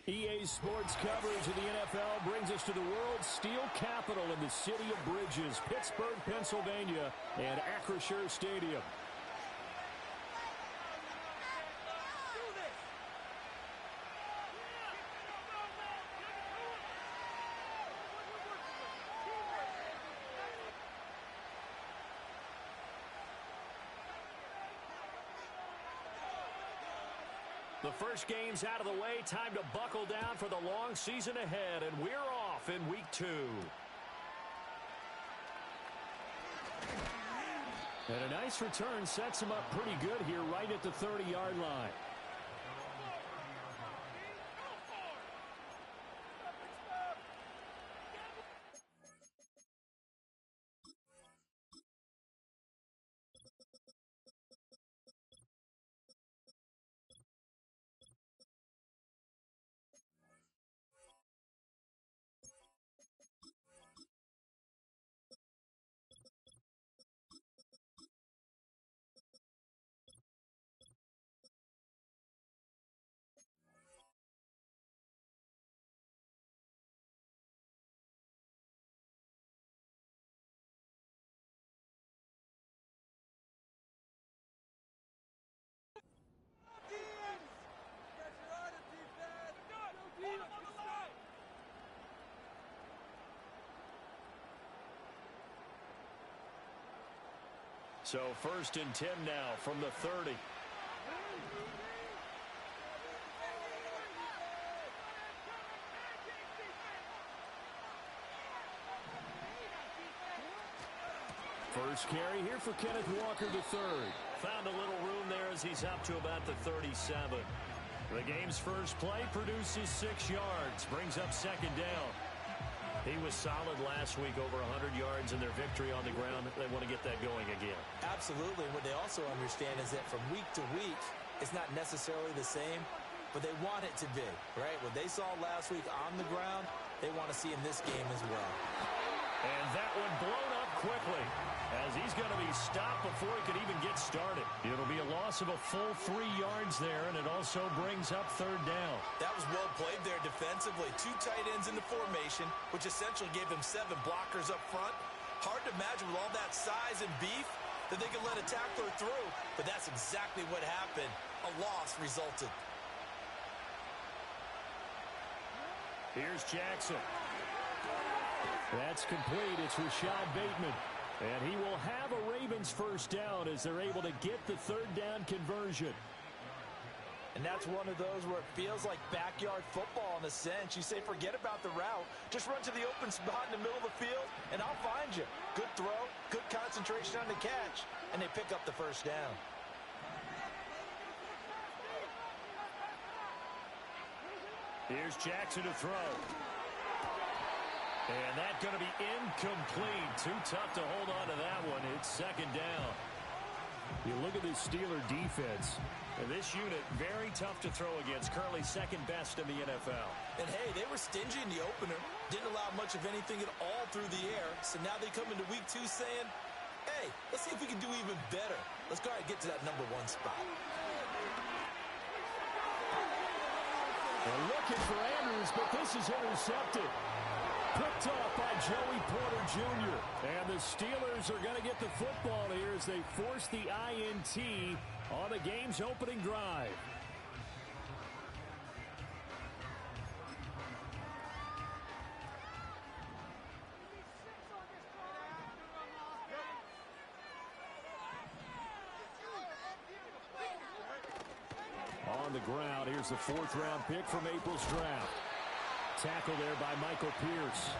EA Sports coverage of the NFL brings us to the world's steel capital in the city of Bridges, Pittsburgh, Pennsylvania, and Acrisure Stadium. The first game's out of the way. Time to buckle down for the long season ahead, and we're off in week 2. And a nice return sets him up pretty good here right at the 30-yard line. So 1st and 10 now from the 30. First carry here for Kenneth Walker III. Found a little room there as he's up to about the 37. The game's first play produces 6 yards, brings up 2nd down. He was solid last week, over 100 yards in their victory on the ground. They want to get that going again. Absolutely. What they also understand is that from week to week, it's not necessarily the same, but they want it to be, right? What they saw last week on the ground, they want to see in this game as well. And that one blown up quickly as he's going to be stopped before he could even get started. It'll be a loss of a full 3 yards there, and it also brings up 3rd down. That was well played there defensively. 2 tight ends in the formation, which essentially gave them 7 blockers up front. Hard to imagine with all that size and beef that they could let a tackler through, but that's exactly what happened. A loss resulted. Here's Jackson. That's complete. It's Rashad Bateman. And he will have a Ravens first down as they're able to get the 3rd down conversion. And that's one of those where it feels like backyard football in a sense. You say forget about the route. Just run to the open spot in the middle of the field, and I'll find you. Good throw, good concentration on the catch, and they pick up the first down. Here's Jackson to throw. And that's going to be incomplete. Too tough to hold on to that one. It's 2nd down. You look at this Steeler defense. And this unit, very tough to throw against. Currently 2nd best in the NFL. And, hey, they were stingy in the opener. Didn't allow much of anything at all through the air. So now they come into week 2 saying, hey, let's see if we can do even better. Let's go ahead and get to that number 1 spot. They're looking for Andrews, but this is intercepted. Picked off by Joey Porter Jr. And the Steelers are going to get the football here as they force the INT on the game's opening drive. On the ground, here's the 4th-round pick from April's draft. Tackle there by Michael Pierce.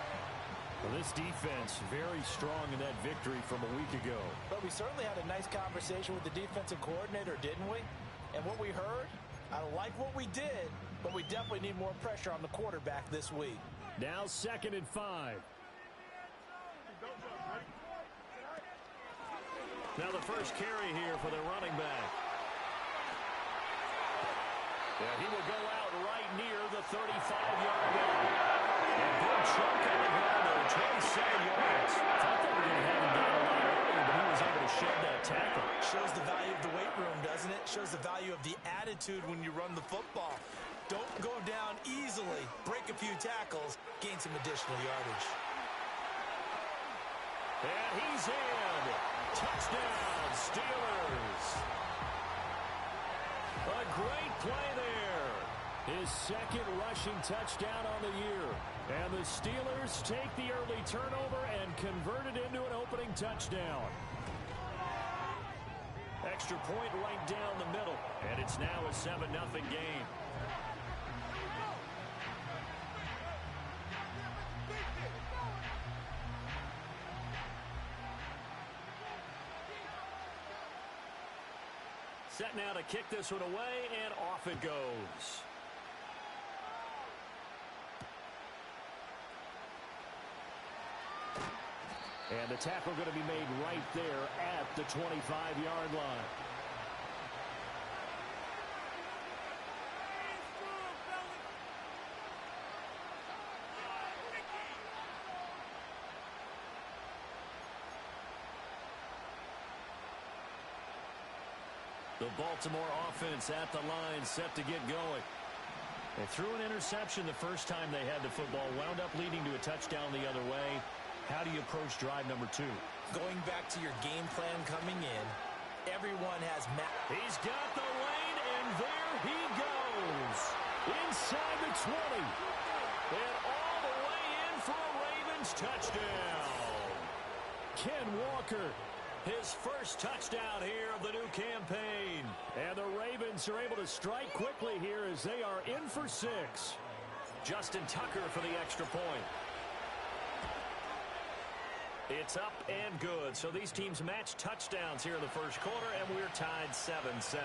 Well, this defense very strong in that victory from a week ago. But we certainly had a nice conversation with the defensive coordinator, didn't we? And what we heard, I like what we did, but we definitely need more pressure on the quarterback this week. Now 2nd and 5. Now the first carry here for the running back. Yeah, he will go out right near the 35-yard line. A good chunk on the ground there, 27 yards. Thought they were going to have him down a lot earlier, but he was able to shed that tackle. Shows the value of the weight room, doesn't it? Shows the value of the attitude when you run the football. Don't go down easily. Break a few tackles. Gain some additional yardage. And he's in. Touchdown, Steelers. A great play there. His second rushing touchdown on the year. And the Steelers take the early turnover and convert it into an opening touchdown. Extra point right down the middle. And it's now a 7-0 game. Set now to kick this one away, and off it goes. And the tackle going to be made right there at the 25-yard line. The Baltimore offense at the line, set to get going. They threw an interception the first time they had the football, wound up leading to a touchdown the other way. How do you approach drive number 2? Going back to your game plan coming in, everyone has He's got the lane, and there he goes. Inside the 20. And all the way in for a Ravens touchdown. Ken Walker, his first touchdown here of the new campaign. And the Ravens are able to strike quickly here as they are in for 6. Justin Tucker for the extra point. It's up and good. So these teams match touchdowns here in the first quarter, and we're tied 7-7.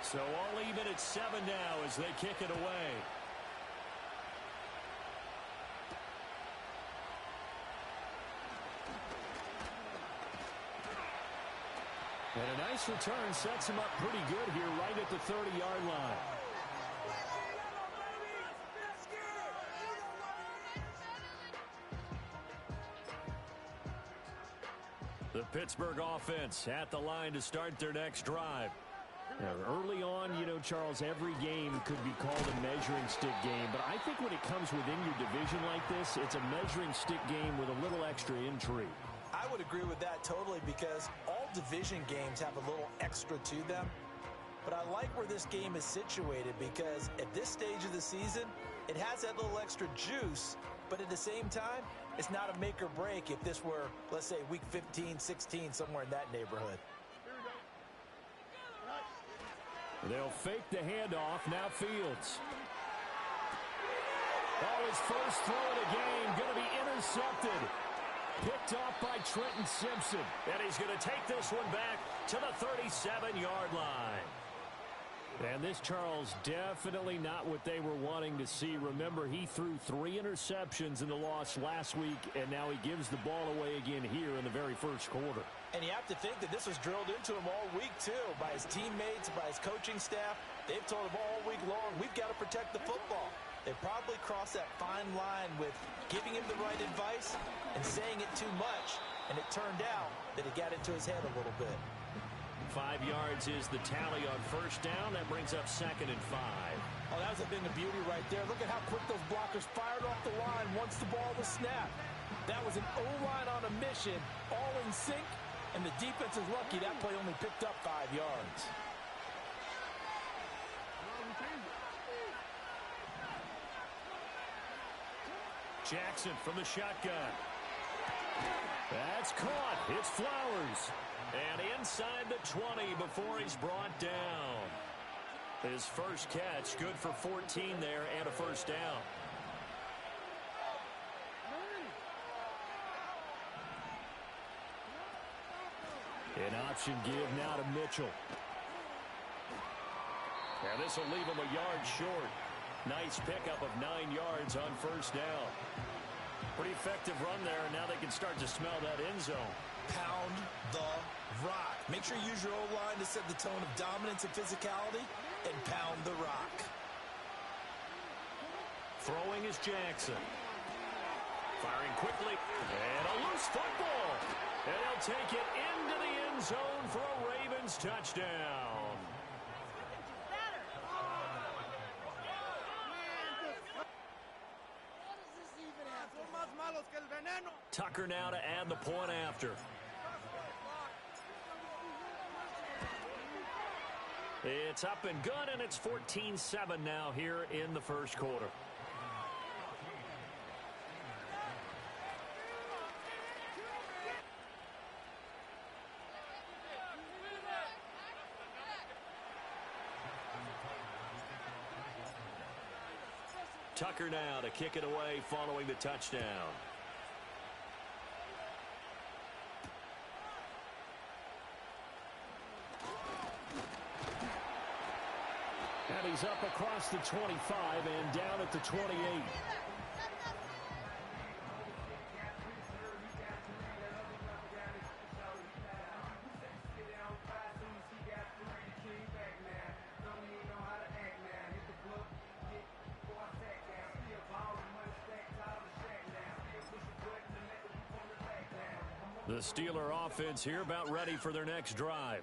So all even at 7 now as they kick it away. And a nice return sets him up pretty good here right at the 30-yard line. The Pittsburgh offense at the line to start their next drive. Now, early on, you know, Charles, every game could be called a measuring stick game. But I think when it comes within your division like this, it's a measuring stick game with a little extra intrigue. I would agree with that totally because all division games have a little extra to them. But I like where this game is situated because at this stage of the season, it has that little extra juice. But at the same time, it's not a make or break if this were, let's say, week 15, 16, somewhere in that neighborhood. They'll fake the handoff. Now Fields. Oh, his first throw of the game going to be intercepted. Picked off by Trenton Simpson. And he's going to take this one back to the 37-yard line. And this, Charles, definitely not what they were wanting to see. Remember, he threw 3 interceptions in the loss last week, and now he gives the ball away again here in the very first quarter. And you have to think that this was drilled into him all week, too, by his teammates, by his coaching staff. They've told him all week long, we've got to protect the football. They probably crossed that fine line with giving him the right advice and saying it too much, and it turned out that it got into his head a little bit. 5 yards is the tally on first down. That brings up 2nd and 5. Oh, that was a thing of beauty right there. Look at how quick those blockers fired off the line once the ball was snapped. That was an O-line on a mission, all in sync, and the defense is lucky that play only picked up 5 yards. Jackson from the shotgun. That's caught. It's Flowers. And inside the 20 before he's brought down. His first catch, good for 14 there and a first down. An option give now to Mitchell. And this will leave him a yard short. Nice pickup of 9 yards on first down. Pretty effective run there, and now they can start to smell that end zone. Pound the rock. Make sure you use your O-line to set the tone of dominance and physicality, and pound the rock. Throwing is Jackson. Firing quickly. And a loose football. And they'll take it into the end zone for a Ravens touchdown. Tucker now to add the point after. It's up and good, and it's 14-7 now here in the first quarter. Tucker now to kick it away following the touchdown. And he's up across the 25 and down at the 28. The Steeler offense here about ready for their next drive.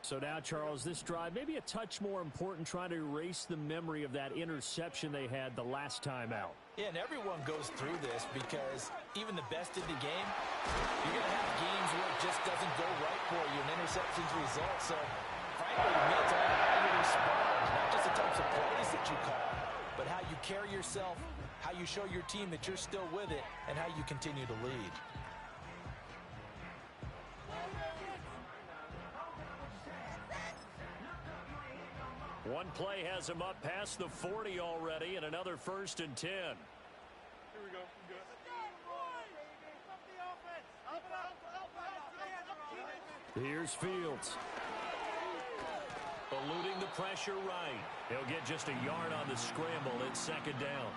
So now, Charles, this drive maybe a touch more important, trying to erase the memory of that interception they had the last time out. Yeah, and everyone goes through this because even the best in the game, you're going to have games where it just doesn't go right for you, and interceptions result. So, frankly, it's all how you respond, not just the types of plays that you call, but how you carry yourself, how you show your team that you're still with it, and how you continue to lead. One play has him up past the 40 already, and another 1st and 10. Here we go. Here's Fields. Eluding the pressure right. He'll get just a yard on the scramble. It's 2nd down.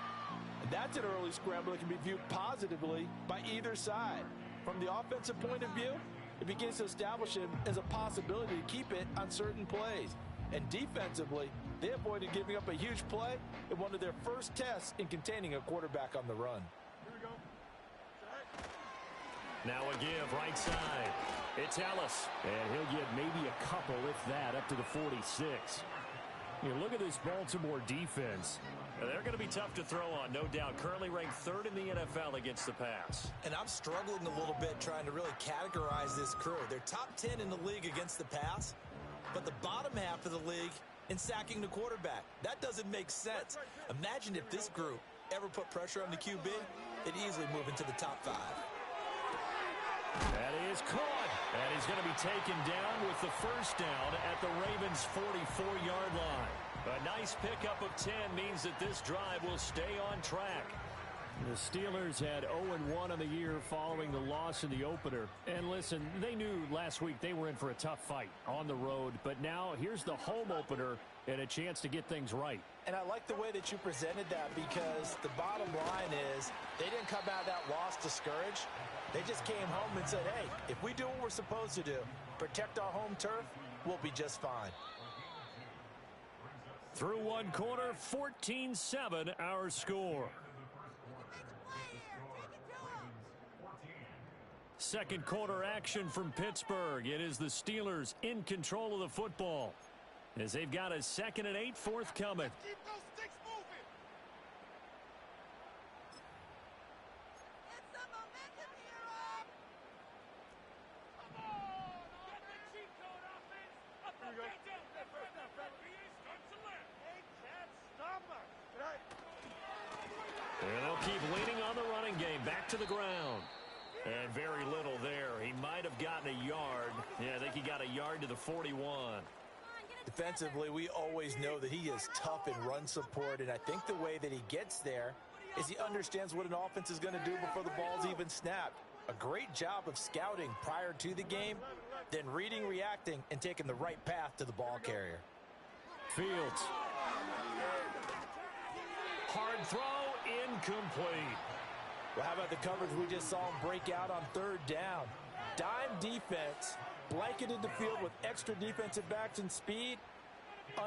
That's an early scramble that can be viewed positively by either side. From the offensive point of view, it begins to establish him as a possibility to keep it on certain plays. And defensively, they avoided giving up a huge play in one of their first tests in containing a quarterback on the run. Here we go. Now a give right side. It's Ellis. And he'll get maybe a couple, if that, up to the 46. Look at this Baltimore defense. They're going to be tough to throw on, no doubt. Currently ranked 3rd in the NFL against the pass. And I'm struggling a little bit trying to really categorize this crew. They're top 10 in the league against the pass, but the bottom half of the league in sacking the quarterback. That doesn't make sense. Imagine if this group ever put pressure on the QB, they'd easily move into the top 5. That is caught. And he's going to be taken down with the 1st down at the Ravens' 44-yard line. A nice pickup of 10 means that this drive will stay on track. The Steelers had 0-1 on the year following the loss in the opener. And listen, they knew last week they were in for a tough fight on the road. But now here's the home opener and a chance to get things right. And I like the way that you presented that, because the bottom line is they didn't come out of that loss discouraged. They just came home and said, hey, if we do what we're supposed to do, protect our home turf, we'll be just fine. Through one quarter, 14-7 our score. Second quarter action from Pittsburgh. It is the Steelers in control of the football as they've got a 2nd and 8 forthcoming. Keep those sticks moving. Get some momentum here, Rob. Come on. Get the cheat code offense. Up the bench. Start to left. They can't stop us. Right. And they'll keep leaning on the running game. Back to the ground. And very little there. He might have gotten a yard. Yeah, I think he got a yard to the 41. Defensively, we always know that he is tough in run support, and I think the way that he gets there is he understands what an offense is going to do before the ball's even snapped. A great job of scouting prior to the game, then reading, reacting, and taking the right path to the ball carrier. Fields. Hard throw, incomplete. Well, how about the coverage we just saw him break out on 3rd down? Dime defense, blanketed the field with extra defensive backs and speed,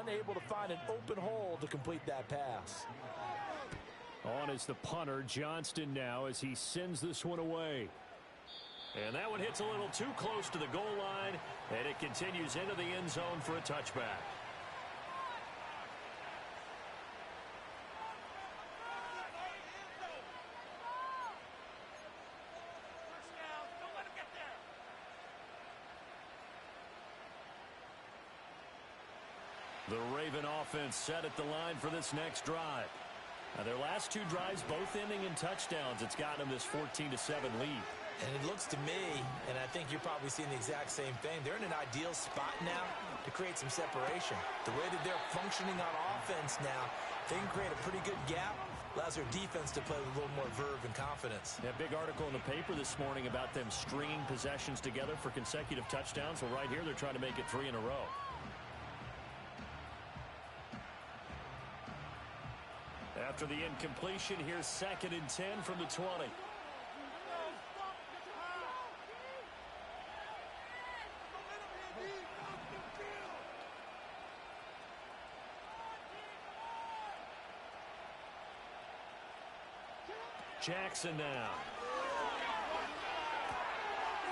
unable to find an open hole to complete that pass. On is the punter, Johnston, now as he sends this one away. And that one hits a little too close to the goal line, and it continues into the end zone for a touchback. The Raven offense set at the line for this next drive. Now, their last two drives, both ending in touchdowns. It's gotten them this 14-7 lead. And it looks to me, and I think you're probably seeing the exact same thing, they're in an ideal spot now to create some separation. The way that they're functioning on offense now, they can create a pretty good gap, allows their defense to play with a little more verve and confidence. A big article in the paper this morning about them stringing possessions together for consecutive touchdowns. Well, right here, they're trying to make it 3 in a row. After the incompletion, here's 2nd and 10 from the 20. Jackson now.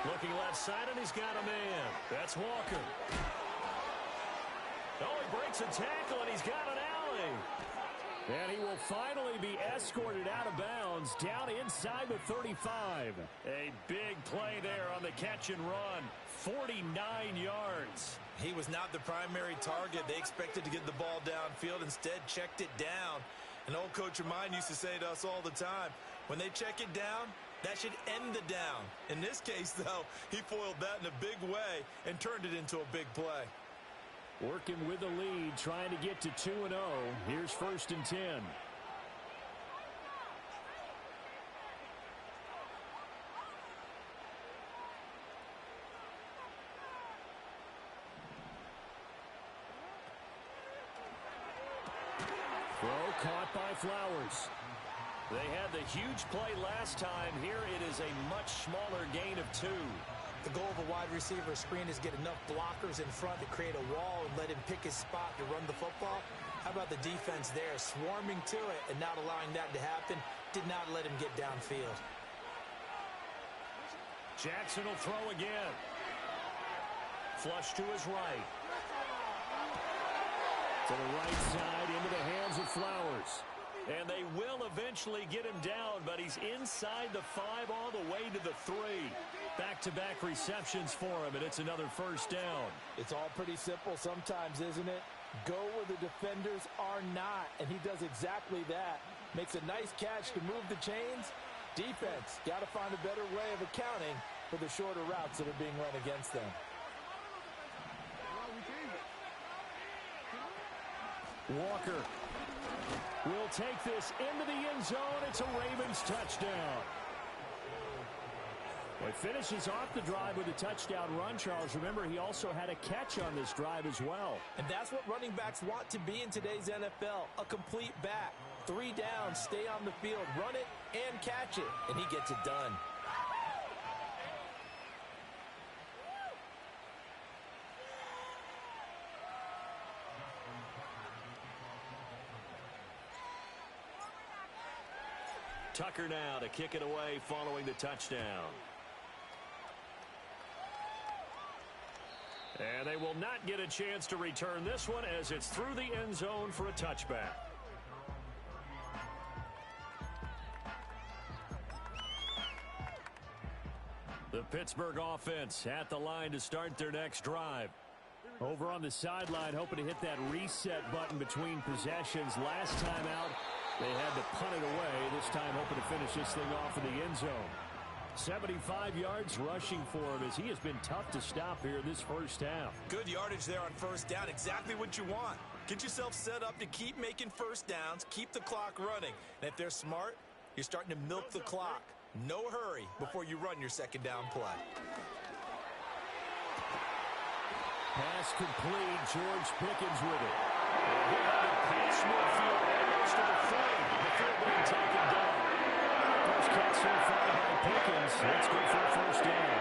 Looking left side, and he's got a man. That's Walker. Oh, he breaks a tackle, and he's got an alley. And he will finally be escorted out of bounds down inside the 35. A big play there on the catch and run. 49 yards. He was not the primary target. They expected to get the ball downfield. Instead, checked it down. An old coach of mine used to say to us all the time, when they check it down, that should end the down. In this case, though, he foiled that in a big way and turned it into a big play. Working with the lead, trying to get to 2-0. Here's 1st and 10. Throw caught by Flowers. They had the huge play last time. Here it is a much smaller gain of 2. The goal of a wide receiver screen is get enough blockers in front to create a wall and let him pick his spot to run the football. How about the defense there, swarming to it and not allowing that to happen? Did not let him get downfield. Jackson will throw again. Flush to his right. To the right side, into the hands of Flowers. And they will eventually get him down, but he's inside the 5 all the way to the 3. Back-to-back receptions for him, and it's another 1st down. It's all pretty simple sometimes, isn't it? Go where the defenders are not, and he does exactly that. Makes a nice catch to move the chains. Defense, got to find a better way of accounting for the shorter routes that are being run against them. Walker will take this into the end zone. It's a Ravens touchdown. Well, he finishes off the drive with a touchdown run, Charles. Remember, he also had a catch on this drive as well. And that's what running backs want to be in today's NFL, a complete back. 3 downs, stay on the field, run it, and catch it. And he gets it done. Tucker now to kick it away following the touchdown. And they will not get a chance to return this one as it's through the end zone for a touchback. The Pittsburgh offense at the line to start their next drive. Over on the sideline, hoping to hit that reset button between possessions. Last time out, they had to punt it away. This time hoping to finish this thing off in the end zone. 75 yards rushing for him as he has been tough to stop here this first half. Good yardage there on 1st down. Exactly what you want. Get yourself set up to keep making 1st downs, keep the clock running. And if they're smart, you're starting to milk the clock. No hurry before you run your 2nd down play. Pass complete. George Pickens with it. He had to pass midfield almost to the 30 before being taken down. First catch so far by Pickens. Let's go for a 1st down.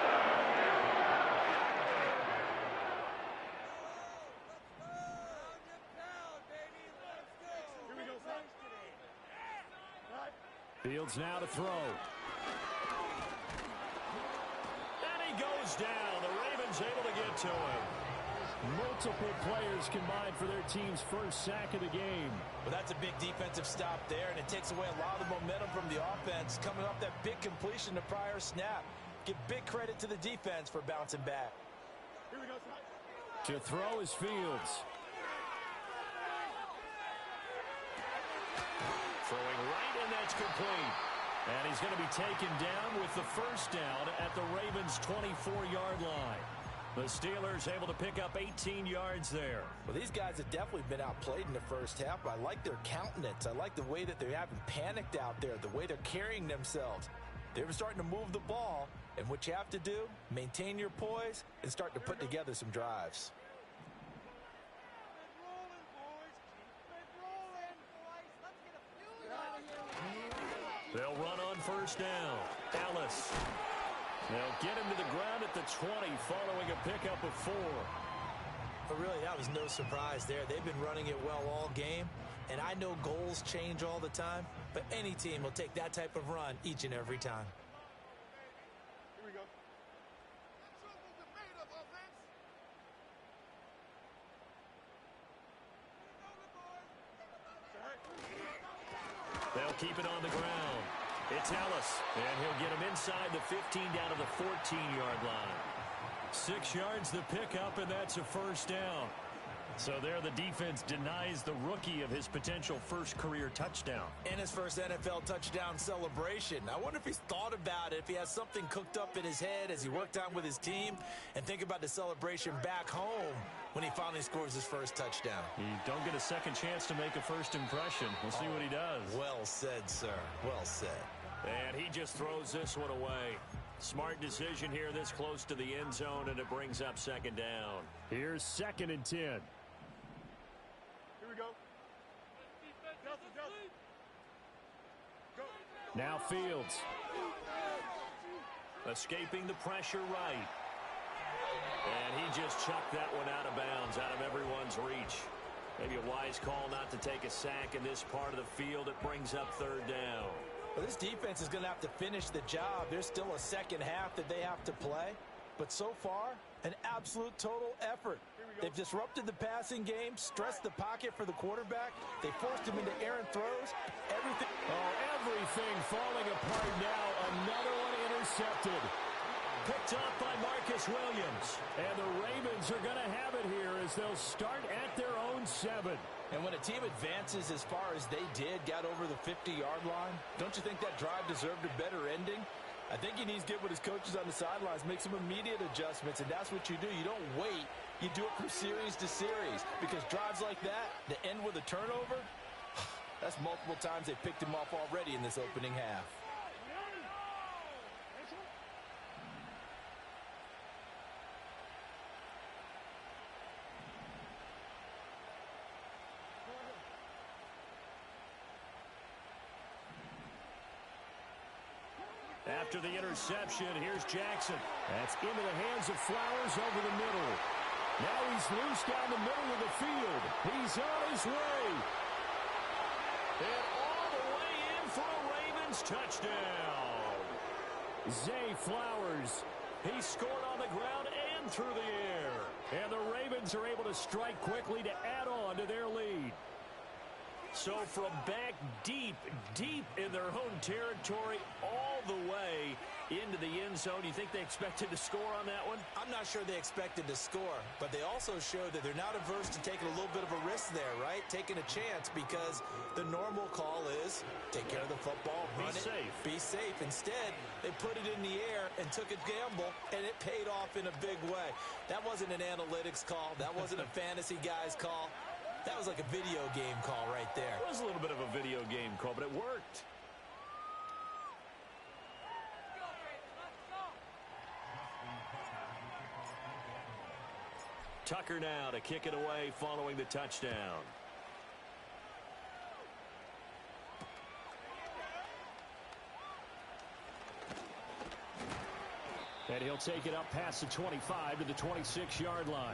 Here we go, folks. Fields now to throw. And he goes down. The Ravens able to get to him. Multiple players combined for their team's first sack of the game. Well, that's a big defensive stop there, and it takes away a lot of the momentum from the offense coming off that big completion the prior snap. Give big credit to the defense for bouncing back. To throw is Fields. Throwing right, and that's complete. And he's going to be taken down with the first down at the Ravens' 24-yard line. The Steelers able to pick up 18 yards there. Well, these guys have definitely been outplayed in the first half. I like their countenance. I like the way that they haven't panicked out there, the way they're carrying themselves. They're starting to move the ball, and what you have to do, maintain your poise and start to put together some drives. They'll run on first down. Ellis. They'll get him to the ground at the 20 following a pickup of 4. But really, that was no surprise there. They've been running it well all game, and I know goals change all the time, but any team will take that type of run each and every time. Here we go. They'll keep it on the ground. It's Ellis, and he'll get him inside the 15 down to the 14-yard line. 6 yards the pickup, and that's a first down. So there the defense denies the rookie of his potential first career touchdown. And his first NFL touchdown celebration. I wonder if he's thought about it, if he has something cooked up in his head as he worked out with his team, and think about the celebration back home when he finally scores his first touchdown. You don't get a second chance to make a first impression. We'll see what he does. Well said, sir. Well said. And he just throws this one away. Smart decision here this close to the end zone, and it brings up second down. Here's 2nd and 10. Here we go. Go. Now Fields. Escaping the pressure right. And he just chucked that one out of bounds, out of everyone's reach. Maybe a wise call not to take a sack in this part of the field. It brings up third down. Well, this defense is going to have to finish the job. There's still a second half that they have to play. But so far, an absolute total effort. They've disrupted the passing game, stressed the pocket for the quarterback. They forced him into errant throws. Everything falling apart now. Another one intercepted. Picked off by Marcus Williams. And the Ravens are going to have it here as they'll start at their own 7. And when a team advances as far as they did, got over the 50-yard line, don't you think that drive deserved a better ending? I think he needs to get with his coaches on the sidelines, make some immediate adjustments, and that's what you do. You don't wait. You do it from series to series, because drives like that, that end with a turnover, that's multiple times they picked him off already in this opening half. After the interception, here's Jackson. That's into the hands of Flowers over the middle. Now he's loose down the middle of the field. He's on his way. And all the way in for a Ravens touchdown. Zay Flowers. He scored on the ground and through the air. And the Ravens are able to strike quickly to add on to their lead. So from back deep in their own territory, all the way into the end zone, you think they expected to score on that one? I'm not sure they expected to score, but they also showed that they're not averse to taking a little bit of a risk there, right? Taking a chance, because the normal call is take care of the football, run it, be safe. Instead, they put it in the air and took a gamble, and it paid off in a big way. That wasn't an analytics call. That wasn't a fantasy guy's call. That was like a video game call right there. It was a little bit of a video game call, but it worked. Tucker now to kick it away following the touchdown. And he'll take it up past the 25 to the 26-yard line.